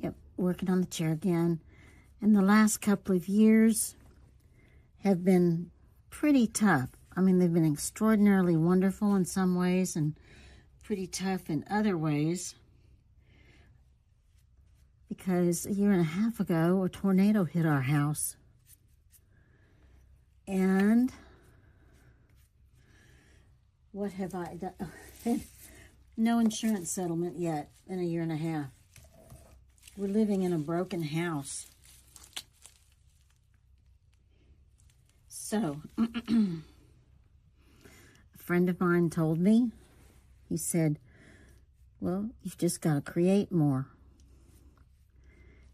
Yep, working on the chair again. And the last couple of years have been pretty tough. I mean, they've been extraordinarily wonderful in some ways and pretty tough in other ways. Because a year and a half ago, a tornado hit our house. And what have I done? No insurance settlement yet in a year and a half. We're living in a broken house. So, a friend of mine told me, he said, well, you've just got to create more.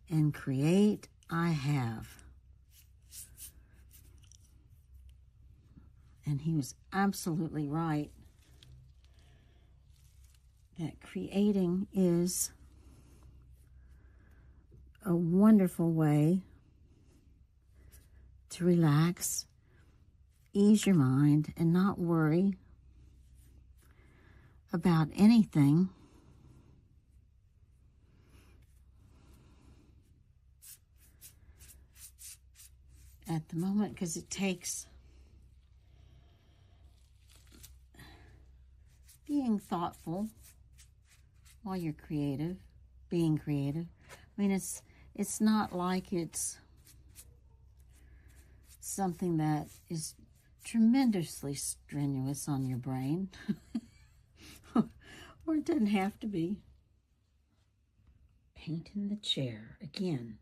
And create I have. And he was absolutely right. That creating is a wonderful way to relax, ease your mind, and not worry about anything. At the moment, because it takes being thoughtful while you're being creative. I mean, it's not like it's something that is tremendously strenuous on your brain. Or it doesn't have to be. Painting the chair again.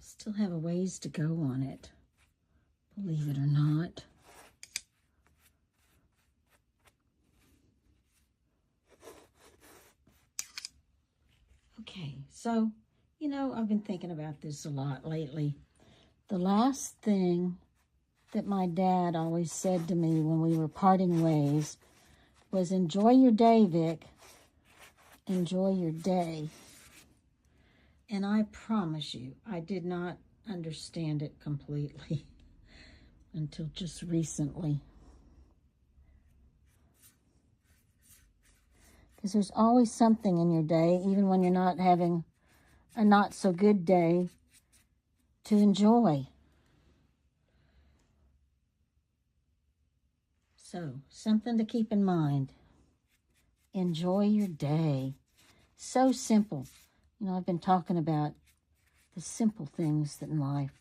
Still have a ways to go on it, believe it or not. Okay, so, I've been thinking about this a lot lately. The last thing that my dad always said to me when we were parting ways was, enjoy your day, Vic. Enjoy your day. And I promise you, I did not understand it completely until just recently. Because there's always something in your day, even when you're not having a not so good day, to enjoy. So, something to keep in mind. Enjoy your day. So simple. I've been talking about the simple things in life.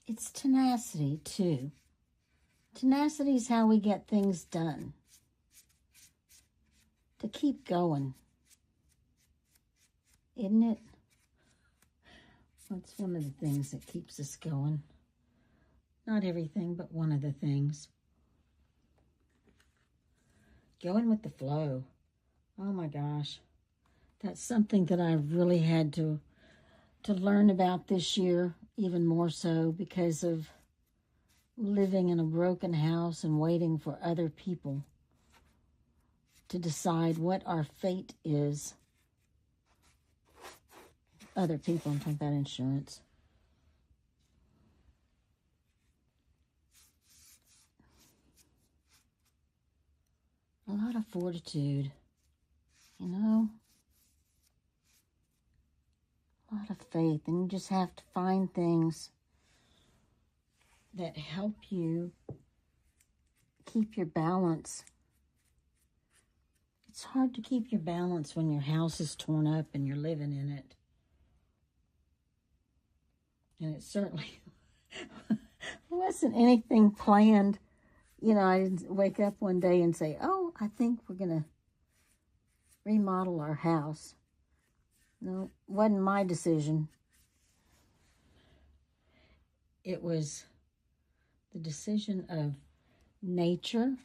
It's tenacity, too. Tenacity is how we get things done. To keep going. Isn't it? That's one of the things that keeps us going. Not everything, but one of the things. Going with the flow. Oh my gosh. That's something that I really had to learn about this year, even more so because of living in a broken house and waiting for other people to decide what our fate is. Other people, I'm talking about insurance. A lot of fortitude, A lot of faith, and you just have to find things that help you keep your balance. It's hard to keep your balance when your house is torn up and you're living in it. And it certainly wasn't anything planned. I didn't wake up one day and say, oh, I think we're going to remodel our house. No, it wasn't my decision. It was the decision of nature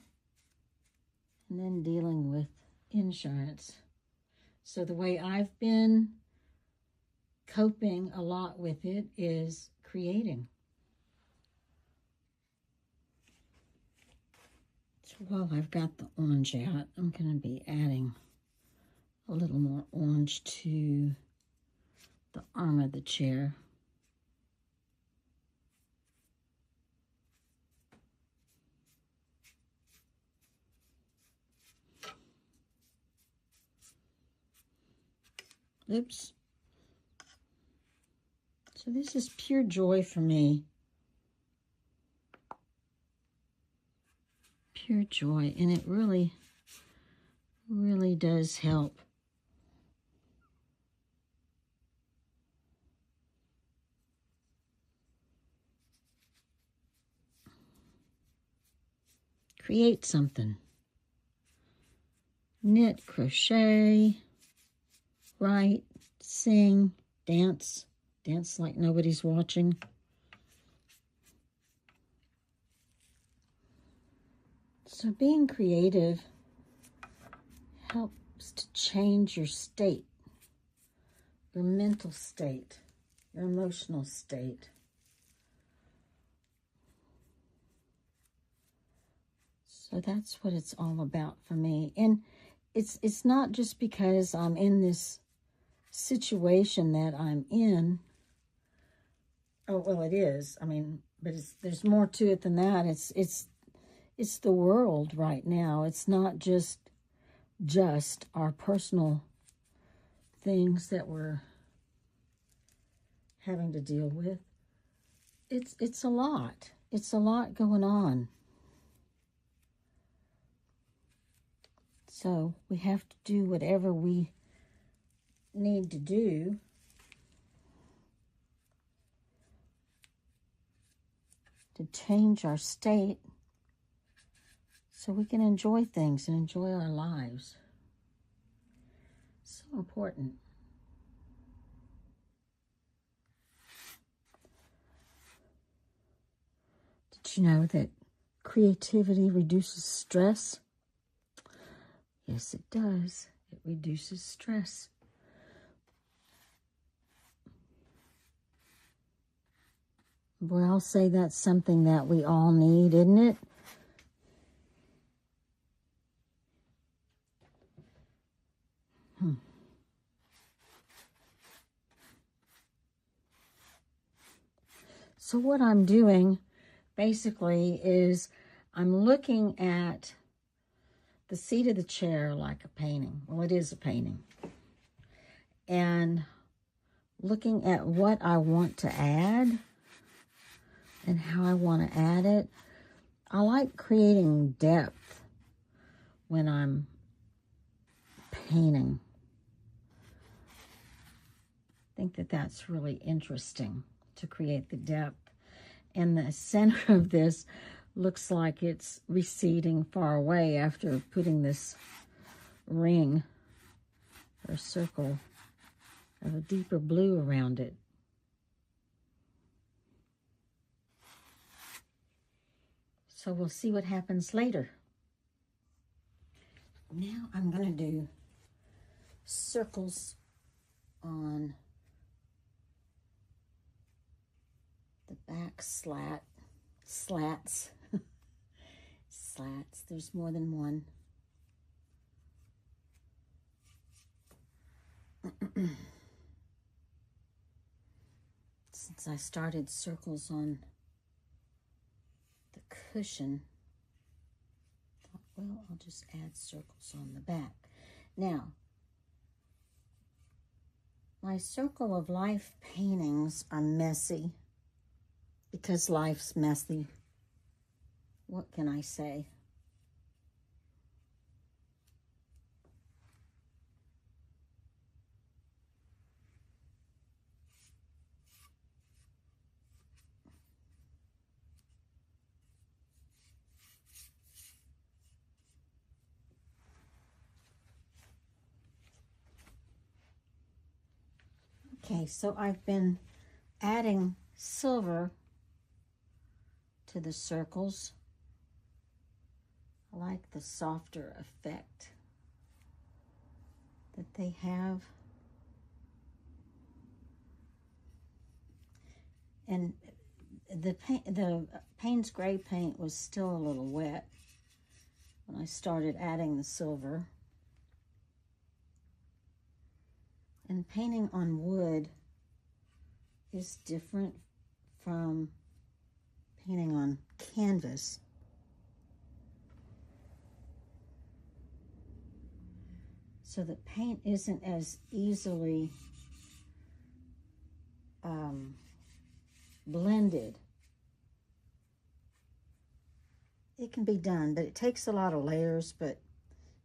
and then dealing with insurance. So the way I've been coping a lot with it is creating. So while I've got the orange out, I'm going to be adding a little more orange to the arm of the chair. Oops. So this is pure joy for me. Pure joy. And it really, really does help. Create something. Knit, crochet, write, sing, dance. Dance like nobody's watching. So being creative helps to change your state, your mental state, your emotional state. So that's what it's all about for me. And it's not just because I'm in this situation that I'm in. Oh, well, it is. I mean, but there's more to it than that. It's the world right now. It's not just our personal things that we're having to deal with. It's a lot. It's a lot going on. So we have to do whatever we need to do to change our state so we can enjoy things and enjoy our lives. So important. Did you know that creativity reduces stress? Yes, it does. It reduces stress. Boy, I'll say that's something that we all need, isn't it? So what I'm doing basically is I'm looking at the seat of the chair like a painting. Well, it is a painting. And looking at what I want to add and how I want to add it. I like creating depth when I'm painting. I think that that's really interesting to create the depth. And the center of this looks like it's receding far away after putting this ring or circle of a deeper blue around it. So we'll see what happens later. Now I'm going to do circles on the back slats. Slats. There's more than one. Since I started circles on the cushion, I thought, well, I'll just add circles on the back. Now, my circle of life paintings are messy because life's messy. What can I say? Okay, so I've been adding silver to the circles. I like the softer effect that they have. And the Payne's Gray paint was still a little wet when I started adding the silver. And painting on wood is different from painting on canvas. So the paint isn't as easily blended. It can be done, but it takes a lot of layers, but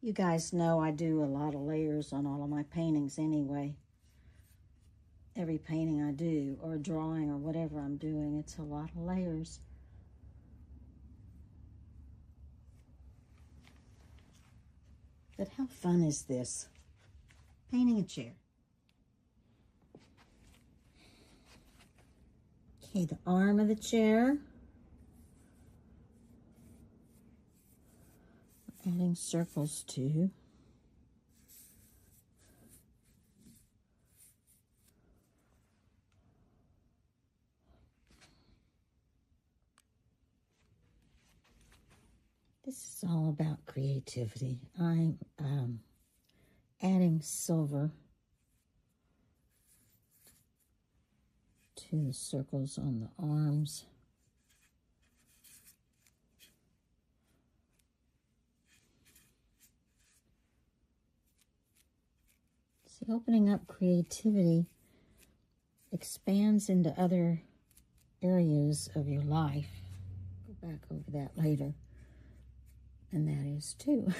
you guys know I do a lot of layers on all of my paintings anyway. Every painting I do, or drawing, or whatever I'm doing, it's a lot of layers. But how fun is this? Painting a chair. Okay, the arm of the chair. Adding circles to. This is all about creativity. I'm adding silver to the circles on the arms. See, opening up creativity expands into other areas of your life. Go back over that later. And that is too.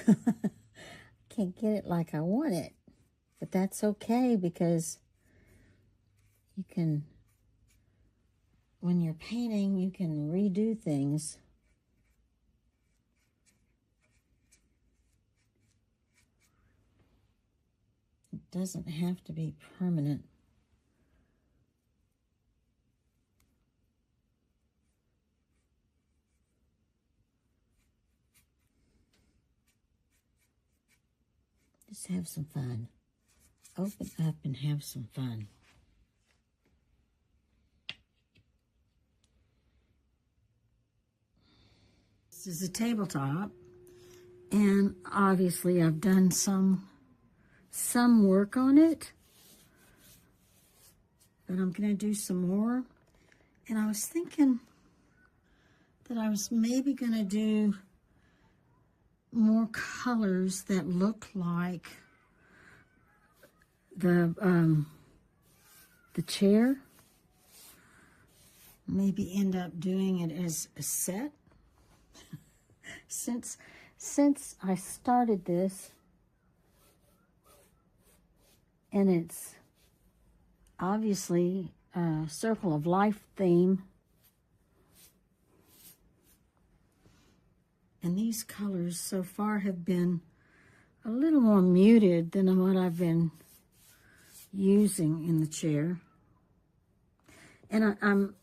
Can't get it like I want it. But that's okay, because you can, when you're painting, you can redo things. It doesn't have to be permanent. Just have some fun. Open up and have some fun. This is a tabletop, and obviously I've done some work on it, but I'm going to do some more. And I was thinking that I was maybe going to do more colors that look like the chair. Maybe end up doing it as a set. Since I started this, and it's obviously a Circle of Life theme, and these colors so far have been a little more muted than what I've been using in the chair. And I'm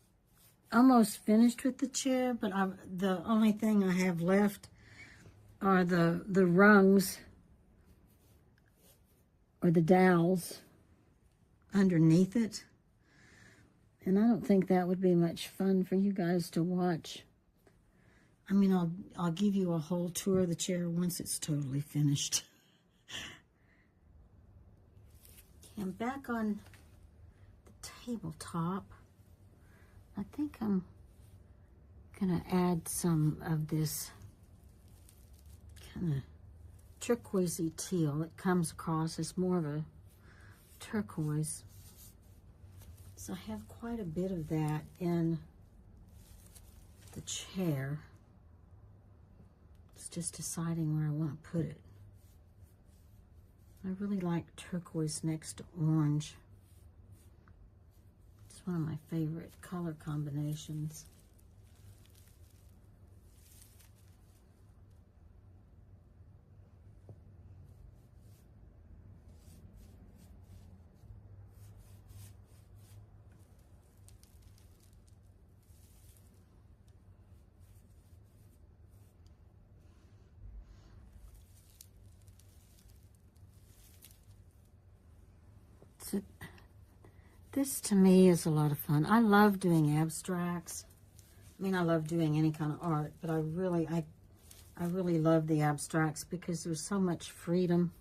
almost finished with the chair, but the only thing I have left are the rungs, or the dowels underneath it. And I don't think that would be much fun for you guys to watch. I mean, I'll give you a whole tour of the chair once it's totally finished. Okay, I'm back on the tabletop. I think I'm gonna add some of this kind of turquoisey teal. It comes across as more of a turquoise. So I have quite a bit of that in the chair. It's just deciding where I want to put it. I really like turquoise next to orange. It's one of my favorite color combinations. So this to me is a lot of fun. I love doing abstracts. I mean, I love doing any kind of art, but I really love the abstracts because there's so much freedom.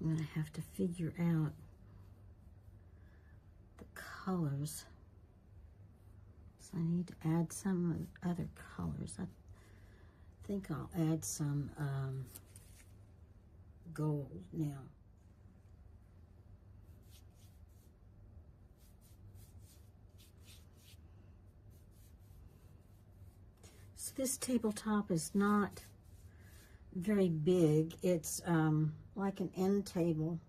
I'm going to have to figure out the colors. So I need to add some other colors. think I'll add some gold now. So this tabletop is not very big. It's like an end table.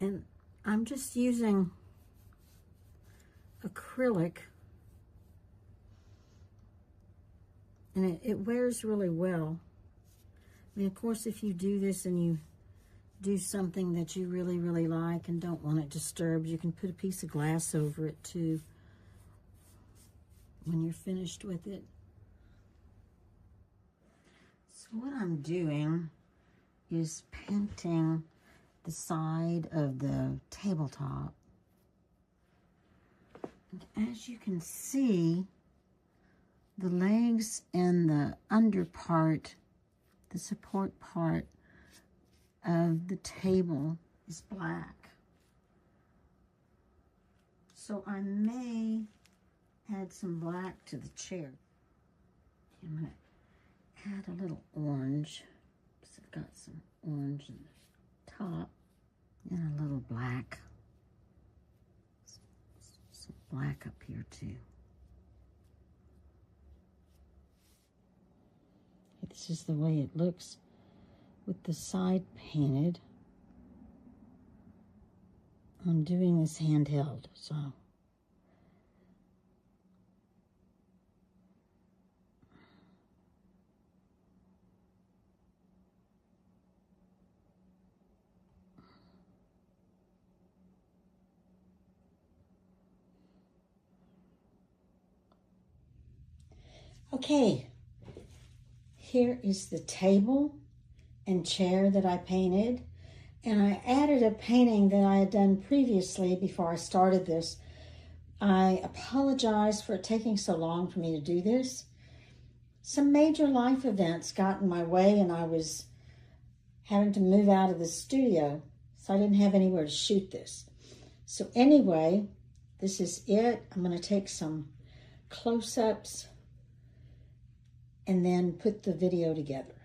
And I'm just using acrylic, and it wears really well. I mean, of course, if you do this and you do something that you really, really like and don't want it disturbed, you can put a piece of glass over it too when you're finished with it. So what I'm doing is painting the side of the tabletop. And as you can see, the legs and the under part, the support part of the table is black. So I may add some black to the chair. I'm going to add a little orange, because I've got some orange in the top, and a little black. Some black up here too. This is the way it looks with the side painted. I'm doing this handheld, so. Okay, here is the table and chair that I painted, and I added a painting that I had done previously before I started this. I apologize for it taking so long for me to do this. Some major life events got in my way, and I was having to move out of the studio, so I didn't have anywhere to shoot this. So anyway, this is it. I'm going to take some close-ups and then put the video together.